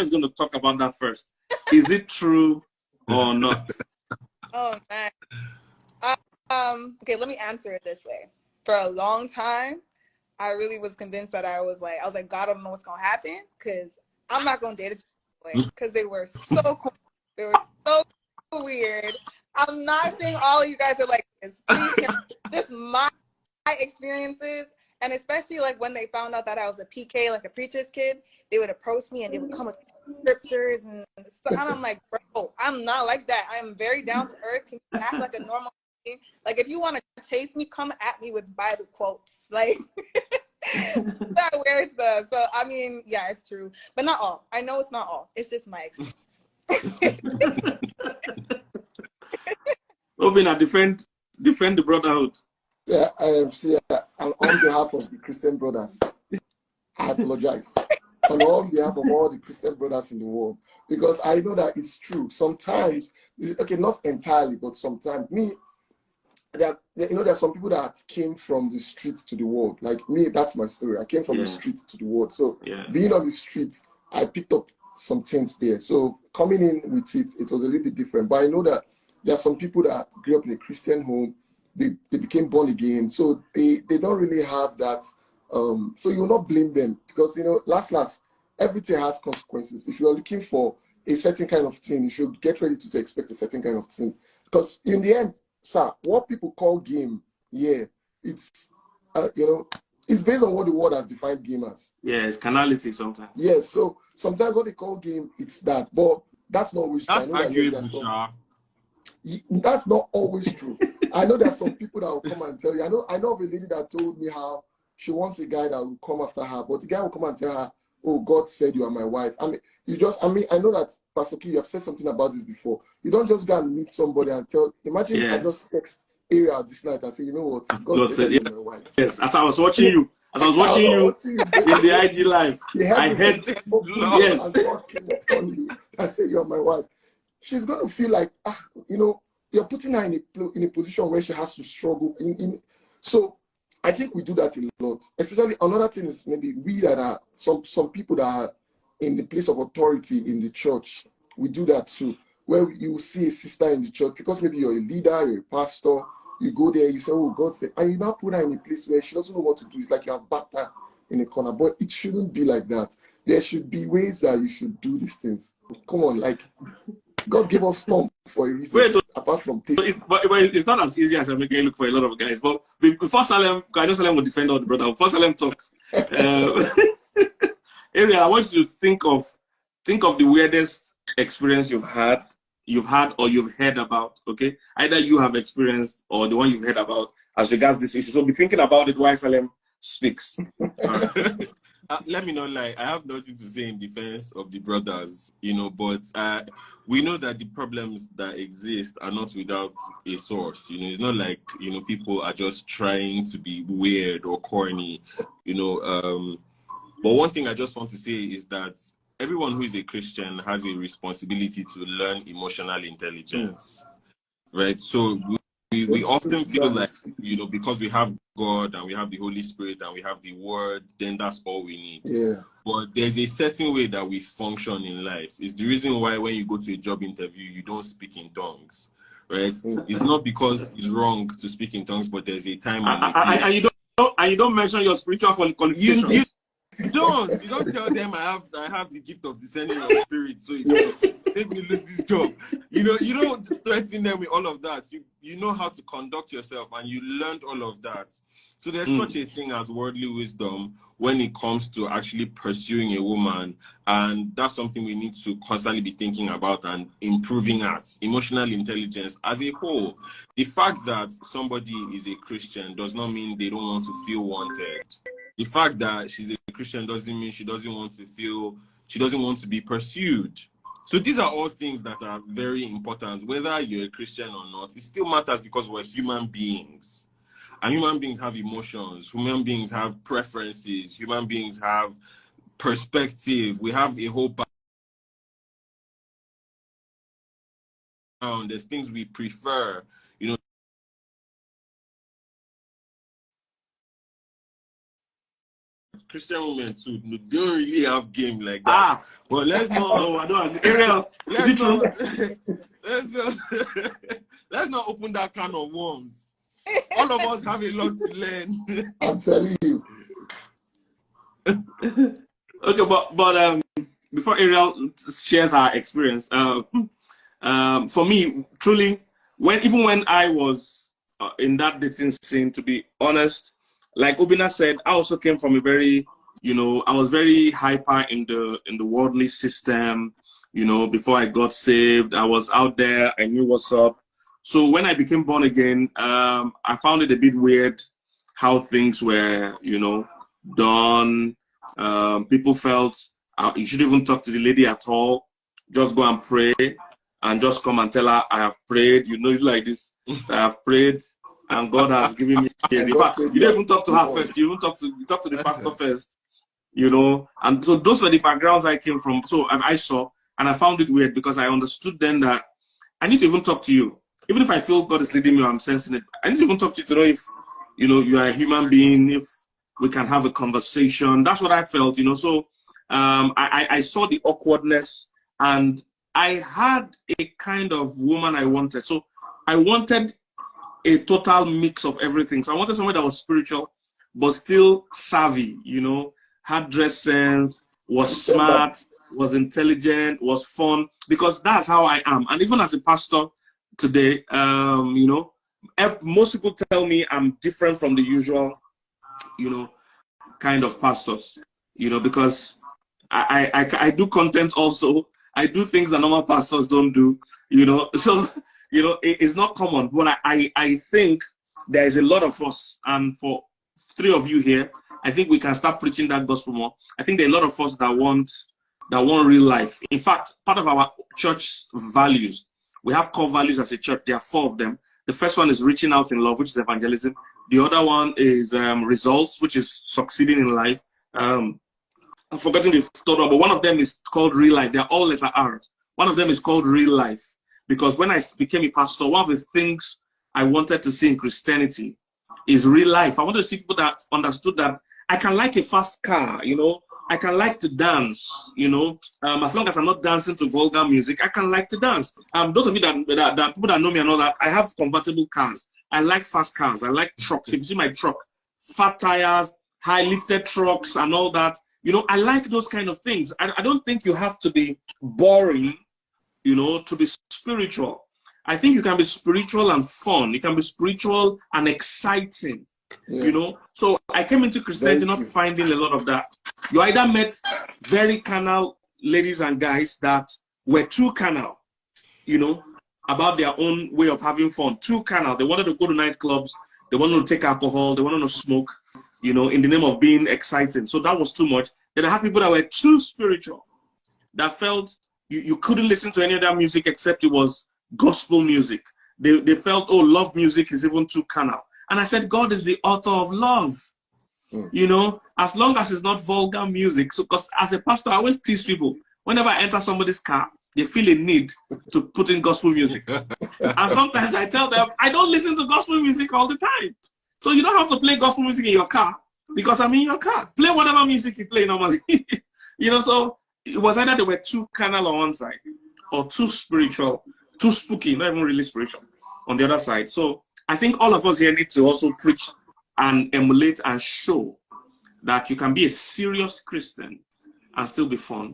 is going to talk about that first. Is it true or not? Oh man. Okay, let me answer it this way. For a long time, I really was convinced that I was like, God, I don't know what's gonna happen because I'm not gonna date a boy because they were so cool. They were so weird. I'm not saying all of you guys are like this. Please hear just my experiences, and especially like when they found out that I was a PK, like a preacher's kid, they would approach me and they would come with scriptures and stuff. And I'm like, bro, I'm not like that. I am very down to earth. Can you act like a normal thing? Like if you want to chase me, come at me with Bible quotes. Like that weird stuff. So I mean, yeah, it's true, but not all. I know it's not all. It's just my experience. Obinna, defend the brotherhood. Yeah, on behalf of the Christian brothers, I apologize. On behalf of all the Christian brothers in the world, because I know that it's true. Sometimes, okay, not entirely, but sometimes there are some people that came from the streets to the world. Like me, that's my story. I came from the streets to the world. So being on the streets, I picked up some things there. So coming in with it, it was a little bit different. But I know that there are some people that grew up in a Christian home. They became born again. So they don't really have that. So you'll not blame them because, last, everything has consequences. If you're looking for a certain kind of thing, you should get ready to expect a certain kind of thing. Because in the end, sir, what people call game, it's, it's based on what the world has defined game as. Yeah, it's carnality sometimes. Yes, so sometimes what they call game, it's that. But that's not always true. That's arguable, Sha. That's not always true. I know there's some people that will come and tell you. I know of a lady that told me how she wants a guy that will come after her, but the guy will come and tell her, oh, God said you are my wife. I mean, I know that, Pastor Key, you have said something about this before. You don't just go and meet somebody and imagine I just text Ariel this night and say, you know what, God said you're my wife. Yes, as I was watching you, in the ID live, I heard, yes. And God came upon you and said you're my wife. She's going to feel like, you're putting her in a position where she has to struggle. So I think we do that a lot. Especially another thing is maybe we that are some people that are in the place of authority in the church. We do that too. Where you see a sister in the church because maybe you're a leader, you're a pastor. You go there, you say, "Oh, God said," and you now put her in a place where she doesn't know what to do. It's like you have backed her in a corner. But it shouldn't be like that. There should be ways that you should do these things. Come on, like God gave us storm for a reason. Apart from this, but it's not as easy as I'm making it look for a lot of guys. But before Salem, I know Salem will defend all the brother. Before Salem talks, Ariel, I want you to think of the weirdest experience you've had or you've heard about. Okay, either you have experienced or the one you've heard about as regards this issue. So be thinking about it while Salem speaks. Let me not lie, I have nothing to say in defense of the brothers, but we know that the problems that exist are not without a source. It's not like, people are just trying to be weird or corny, But one thing I just want to say is that everyone who is a Christian has a responsibility to learn emotional intelligence, right? So we often feel like, because we have God and we have the Holy Spirit and we have the Word, then that's all we need. Yeah. But there's a certain way that we function in life. It's the reason why when you go to a job interview, you don't speak in tongues, right? It's not because it's wrong to speak in tongues, but there's a time and a place. And you don't mention your spiritual qualifications. You don't tell them I have the gift of discerning of spirit, so it don't make me lose this job. You don't threaten them with all of that. You know how to conduct yourself, and you learned all of that. So there's such a thing as worldly wisdom when it comes to actually pursuing a woman, and that's something we need to constantly be thinking about and improving at. Emotional intelligence as a whole. The fact that somebody is a Christian does not mean they don't want to feel wanted. The fact that she's a Christian doesn't mean she doesn't want to be pursued. So these are all things that are very important. Whether you're a Christian or not, it still matters because we're human beings. And human beings have emotions. Human beings have preferences. Human beings have perspective. We have a whole background. There's things we prefer. Christian women too, they don't really have game like that. But let's not. No, I don't. Ariel, let's not. Let's not open that can of worms. All of us have a lot to learn. I'm telling you. Okay, but before Ariel shares her experience, for me, truly, even when I was in that dating scene, to be honest, like Obinna said, I also came from a very, I was very hyper in the worldly system. Before I got saved, I was out there. I knew what's up. So when I became born again, I found it a bit weird how things were, done. People felt you shouldn't even talk to the lady at all. Just go and pray and just come and tell her, I have prayed. Like this, I have prayed and God has given me. In fact, you don't even talk to her first. You talk to the pastor first. And so those were the backgrounds I came from. So I saw, and I found it weird because I understood then that I need to even talk to you. Even if I feel God is leading me or I'm sensing it, I need to even talk to you to know if, you are a human being, if we can have a conversation. That's what I felt, So I saw the awkwardness, and I had a kind of woman I wanted. So I wanted a total mix of everything. So I wanted someone that was spiritual, but still savvy, had dress sense, was smart, was intelligent, was fun, because that's how I am. And even as a pastor today, most people tell me I'm different from the usual, kind of pastors, because I do content also. I do things that normal pastors don't do, so, it's not common. But I think there is a lot of us, and for 3 of you here, I think we can start preaching that gospel more. I think there are a lot of us that want real life. In fact, part of our church values, we have core values as a church. There are 4 of them. The first one is reaching out in love, which is evangelism. The other one is results, which is succeeding in life. I'm forgetting the third one, but one of them is called real life. They're all letter R's. One of them is called real life, because when I became a pastor, one of the things I wanted to see in Christianity is real life. I wanted to see people that understood that I can like a fast car, I can like to dance, as long as I'm not dancing to vulgar music, I can like to dance. Those of you that people that know me and all that, I have convertible cars. I like fast cars. I like trucks. If you see my truck, fat tires, high lifted trucks and all that, I like those kind of things. I don't think you have to be boring, to be spiritual. I think you can be spiritual and fun. You can be spiritual and exciting. Yeah. So I came into Christianity not finding a lot of that. You either met very carnal ladies and guys that were too carnal, about their own way of having fun, too carnal. They wanted to go to nightclubs, they wanted to take alcohol, they wanted to smoke, in the name of being exciting. So that was too much. Then I had people that were too spiritual, that felt you couldn't listen to any other music except it was gospel music. They felt, oh, love music is even too carnal. And I said, God is the author of love. As long as it's not vulgar music. So, because as a pastor, I always tease people, whenever I enter somebody's car, they feel a need to put in gospel music. And sometimes I tell them, I don't listen to gospel music all the time. So you don't have to play gospel music in your car, because I'm in your car. Play whatever music you play normally. So it was either they were too carnal on one side, or too spiritual, too spooky, not even really spiritual on the other side. So I think all of us here need to also preach and emulate and show that you can be a serious Christian and still be fun.